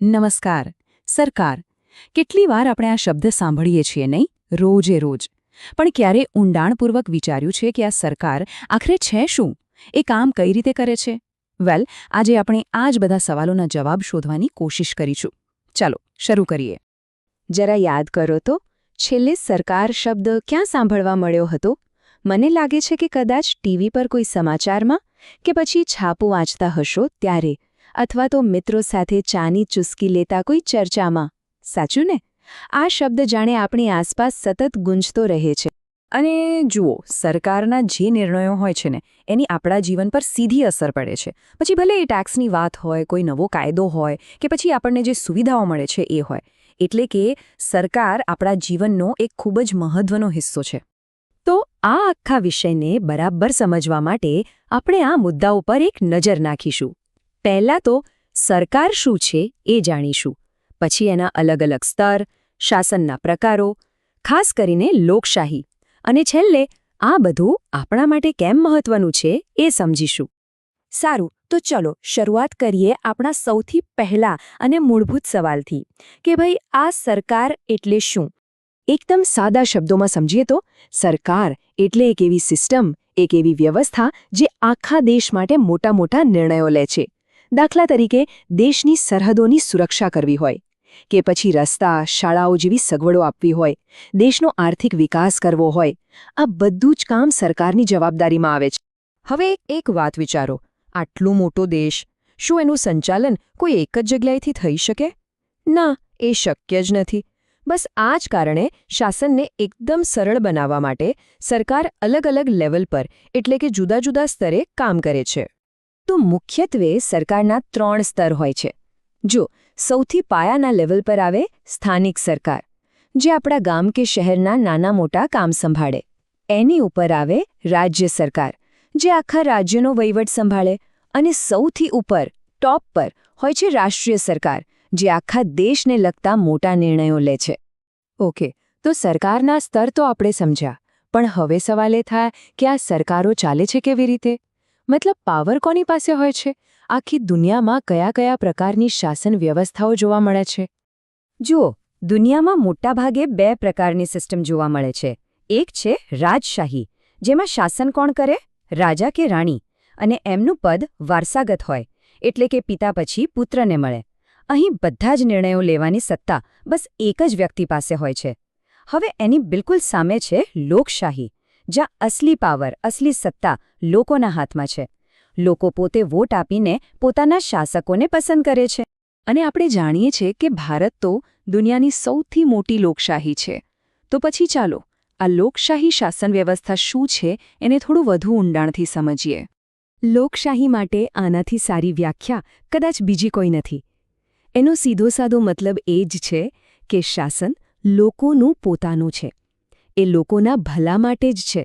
નમસ્કાર. સરકાર. કેટલી વાર આપણે આ શબ્દ સાંભળીએ છીએ નહીં? રોજે રોજ. પણ ક્યારે ઊંડાણપૂર્વક વિચાર્યું છે કે આ સરકાર આખરે છે શું? એ કામ કઈ રીતે કરે છે? વેલ, આજે આપણે આ જ બધા સવાલોના જવાબ શોધવાની કોશિશ કરીશું. ચાલો, શરૂ કરીએ. જરા યાદ કરો તો, છેલ્લે સરકાર શબ્દ ક્યાં સાંભળવા મળ્યો હતો? મને લાગે છે કે કદાચ ટીવી પર કોઈ સમાચારમાં કે પછી છાપું વાંચતા હશો ત્યારે, અથવા તો મિત્રો સાથે ચાની ચુસ્કી લેતા કોઈ ચર્ચામાં. સાચું ને? આ શબ્દ જાણે આપણી આસપાસ સતત ગુંજતો રહે છે. અને જુઓ, સરકારના જે નિર્ણયો હોય છે ને, એની આપણા જીવન પર સીધી અસર પડે છે. પછી ભલે એ ટેક્સની વાત હોય, કોઈ નવો કાયદો હોય, કે પછી આપણને જે સુવિધાઓ મળે છે એ હોય. એટલે કે સરકાર આપણા જીવનનો એક ખૂબ જ મહત્વનો હિસ્સો છે. તો આ આખા વિષયને બરાબર સમજવા માટે આપણે આ મુદ્દા ઉપર એક નજર નાખીશું. પહેલાં તો સરકાર શું છે એ જાણીશું. પછી એના અલગ અલગ સ્તર, શાસનના પ્રકારો, ખાસ કરીને લોકશાહી, અને છેલ્લે આ બધું આપણા માટે કેમ મહત્વનું છે એ સમજીશું. સારું, તો ચલો શરૂઆત કરીએ આપણા સૌથી પહેલા અને મૂળભૂત સવાલથી કે ભાઈ આ સરકાર એટલે શું? એકદમ સાદા શબ્દોમાં સમજીએ તો સરકાર એટલે એક એવી સિસ્ટમ, એક એવી વ્યવસ્થા જે આખા દેશ માટે મોટા મોટા નિર્ણયો લે છે. દાખલા તરીકે દેશની સરહદોની સુરક્ષા કરવી હોય, કે પછી રસ્તા, શાળાઓ જેવી સગવડો આપવી હોય, દેશનો આર્થિક વિકાસ કરવો હોય, આ બધું જ કામ સરકારની જવાબદારીમાં આવે છે. હવે એક વાત વિચારો, આટલો મોટો દેશ, શું એનું સંચાલન કોઈ એક જ જગ્યાએથી થઈ શકે? ના, એ શક્ય જ નથી. બસ આ જ કારણે શાસનને એકદમ સરળ બનાવવા માટે સરકાર અલગ અલગ લેવલ પર, એટલે કે જુદા જુદા સ્તરે કામ કરે છે. તો મુખ્યત્વે સરકારના 3 સ્તર હોય છે. જો સૌથી પાયાના લેવલ પર આવે સ્થાનિક સરકાર, જે આપણા ગામ કે શહેરના નાના મોટા કામ સંભાળે. એની ઉપર આવે રાજ્ય સરકાર, જે આખા રાજ્યનો વહીવટ સંભાળે. અને સૌથી ઉપર, ટોપ પર હોય છે રાષ્ટ્રીય સરકાર, જે આખા દેશને લગતા મોટા નિર્ણયો લે છે. ઓકે, તો સરકારના સ્તર તો આપણે સમજ્યા, પણ હવે સવાલ એ થાય કે આ સરકારો ચાલે છે કેવી રીતે? મતલબ પાવર કોની પાસે હોય છે? આખી દુનિયામાં કયા કયા પ્રકારની શાસન વ્યવસ્થાઓ જોવા મળે છે? જુઓ, દુનિયામાં મોટાભાગે 2 પ્રકારની સિસ્ટમ જોવા મળે છે. એક છે રાજશાહી, જેમાં શાસન કોણ કરે? રાજા કે રાણી, અને એમનું પદ વારસાગત હોય, એટલે કે પિતા પછી પુત્રને મળે. અહીં બધા જ નિર્ણયો લેવાની સત્તા બસ એક જ વ્યક્તિ પાસે હોય છે. હવે એની બિલકુલ સામે છે લોકશાહી, જ્યાં અસલી પાવર, અસલી સત્તા લોકોના હાથમાં છે. લોકો પોતે વોટ આપીને પોતાના શાસકોને પસંદ કરે છે. અને આપણે જાણીએ છીએ કે ભારત તો દુનિયાની સૌથી મોટી લોકશાહી છે. તો પછી ચાલો આ લોકશાહી શાસન વ્યવસ્થા શું છે એને થોડું વધુ ઊંડાણથી સમજીએ. લોકશાહી માટે આનાથી સારી વ્યાખ્યા કદાચ બીજી કોઈ નથી. એનો સીધો સાદો મતલબ એ જ છે કે શાસન લોકોનું પોતાનું છે. એ લોકોના ભલા માટે જ છે,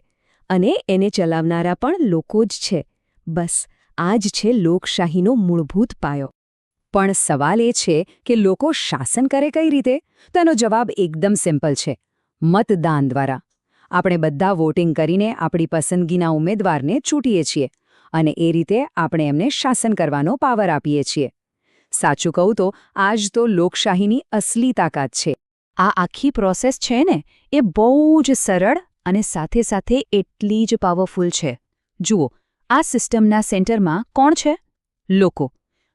અને એને ચલાવનારા પણ લોકો જ છે. બસ આ જ છે લોકશાહીનો મૂળભૂત પાયો. પણ સવાલ એ છે કે લોકો શાસન કરે કઈ રીતે? તો એનો જવાબ એકદમ સિમ્પલ છે: મતદાન દ્વારા. આપણે બધા વોટિંગ કરીને આપણી પસંદગીના ઉમેદવારને ચૂંટીએ છીએ, અને એ રીતે આપણે એમને શાસન કરવાનો પાવર આપીએ છીએ. સાચું કહું તો આ જ તો લોકશાહીની અસલી તાકાત છે. આ આખી પ્રોસેસ છે ને, એ બહુ જ સરળ અને સાથે સાથે એટલી જ પાવરફુલ છે. જુઓ, આ સિસ્ટમના સેન્ટરમાં કોણ છે? લોકો.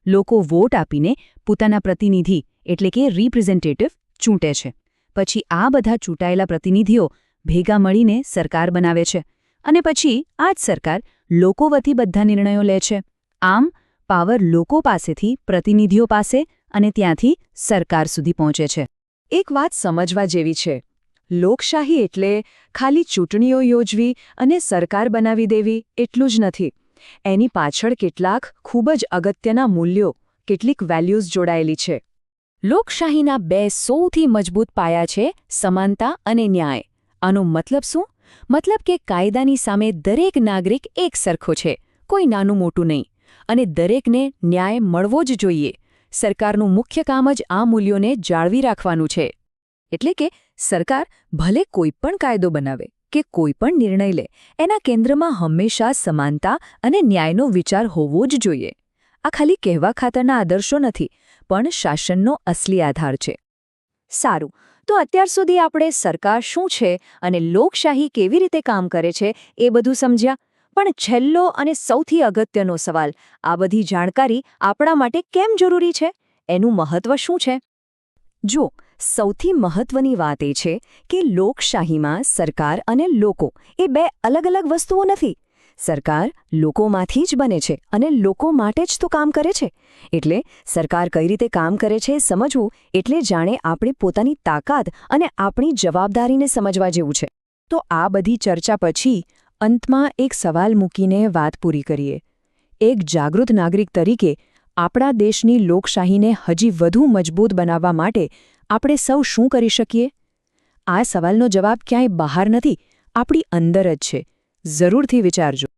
લોકો વોટ આપીને પોતાના પ્રતિનિધિ, એટલે કે રિપ્રેઝેન્ટેટિવ, ચૂંટે છે. પછી આ બધા ચૂંટાયેલા પ્રતિનિધિઓ ભેગા મળીને સરકાર બનાવે છે, અને પછી આ જ સરકાર લોકો વતી બધા નિર્ણયો લે છે. આમ પાવર લોકો પાસેથી પ્રતિનિધિઓ પાસે અને ત્યાંથી સરકાર સુધી પહોંચે છે. એક વાત સમજવા જેવી છે. લોકશાહી એટલે ખાલી ચૂંટણીઓ યોજવી અને સરકાર બનાવી દેવી એટલું જ નથી. એની પાછળ કેટલાક ખૂબ જ અગત્યના મૂલ્યો, કેટલીક વેલ્યુઝ જોડાયેલી છે. લોકશાહીના 2 સૌથી મજબૂત પાયા છે સમાનતા અને ન્યાય. આનો મતલબ શું? મતલબ કે કાયદાની સામે દરેક નાગરિક એક સરખો છે, કોઈ નાનું મોટું નહીં, અને દરેકને ન્યાય મળવો જ જોઈએ. સરકારનું મુખ્ય કામ જ આ મૂલ્યોને જાળવી રાખવાનું છે. એટલે કે સરકાર ભલે કોઈ પણ કાયદો બનાવે કે કોઈ પણ નિર્ણય લે, એના કેન્દ્રમાં હંમેશા સમાનતા અને ન્યાયનો વિચાર હોવો જ જોઈએ. આ ખાલી કહેવા ખાતરના આદર્શો નથી, પણ શાસનનો અસલી આધાર છે. સારું, તો અત્યાર સુધી આપણે સરકાર શું છે અને લોકશાહી કેવી રીતે કામ કરે છે એ બધું સમજ્યા. પણ છેલ્લો અને સૌથી અગત્યનો સવાલ, આ બધી જાણકારી આપણા માટે કેમ જરૂરી છે? એનું મહત્વ શું છે? જો સૌથી મહત્વની વાત એ છે કે લોકશાહીમાં સરકાર અને લોકો એ બે અલગ અલગ વસ્તુઓ નથી. સરકાર લોકોમાંથી જ બને છે અને લોકો માટે જ તો કામ કરે છે. એટલે સરકાર કઈ રીતે કામ કરે છે સમજવું એટલે જાણે આપણે પોતાની તાકાત અને આપણી જવાબદારીને સમજવા જેવું છે. તો આ બધી ચર્ચા પછી અંતમાં એક સવાલ મૂકીને વાત પૂરી કરીએ. એક જાગૃત નાગરિક તરીકે આપણા દેશની લોકશાહીને હજી વધુ મજબૂત બનાવવા માટે આપણે સૌ શું કરી શકીએ? આ સવાલનો જવાબ ક્યાંય બહાર નથી, આપણી અંદર જ છે. જરૂરથી વિચારજો.